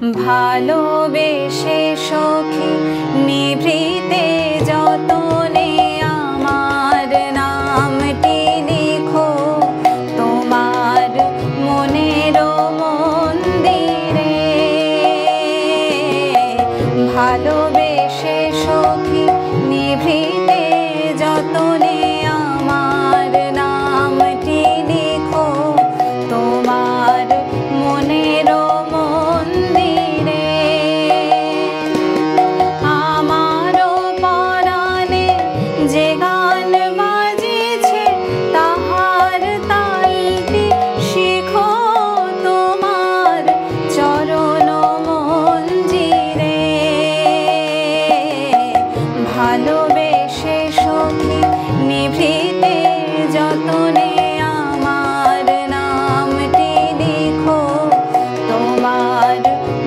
ভালোবেসে সখী নিভৃতে যতনে আমার নামটি লিখো তোমার মনের মন্দিরে। ভালোবেসে সখী নিভৃতে যতনে আমার নামটি লিখো তোমার মনের মন্দিরে। আমারও পরাণে যে গান বাজিছে তাহার তালটি শিখো তোমার চরণ মঞ্জিরে। ভালোবেসে সখী নিভৃতে যতনে আমার নামটি লিখো তোমার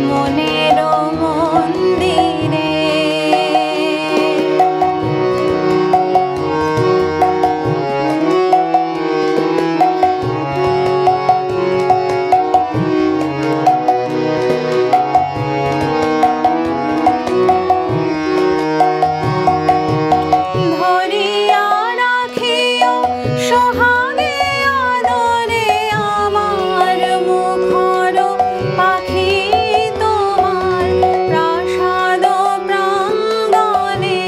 মনের মন্দিরে। ধরিয়া রাখিও সোহাগে আদরে আমার মুখর পাখি তোমার প্রাসাদ প্রাঙ্গণে।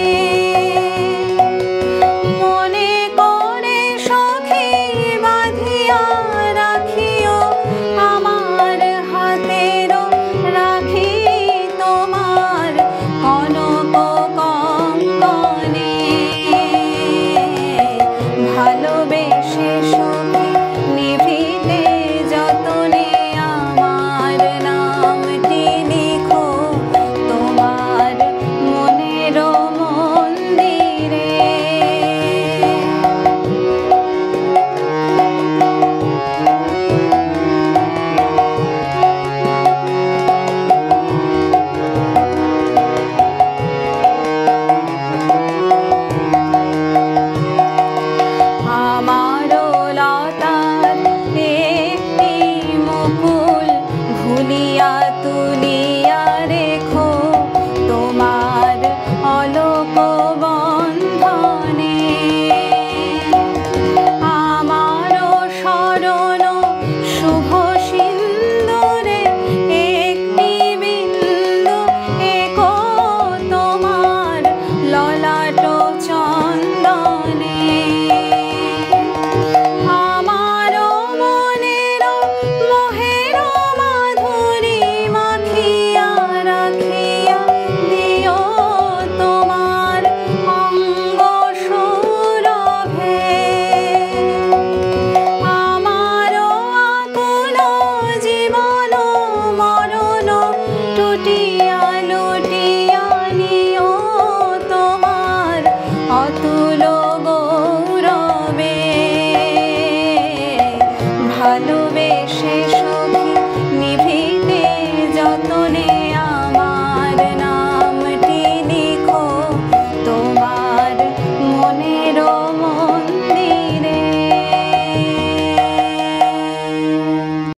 মনে করে সখী বাঁধিয়া রাখিও আমার হাতের রাখি তোমার কনক কঙ্কণে। ভালোবেসে সখী নিভৃতে যতনে আমার নামটি লিখো তোমার মনের মন্দিরে। আমারও লতার একটি মুকুল ভুলিয়া তুলিয়া রেখো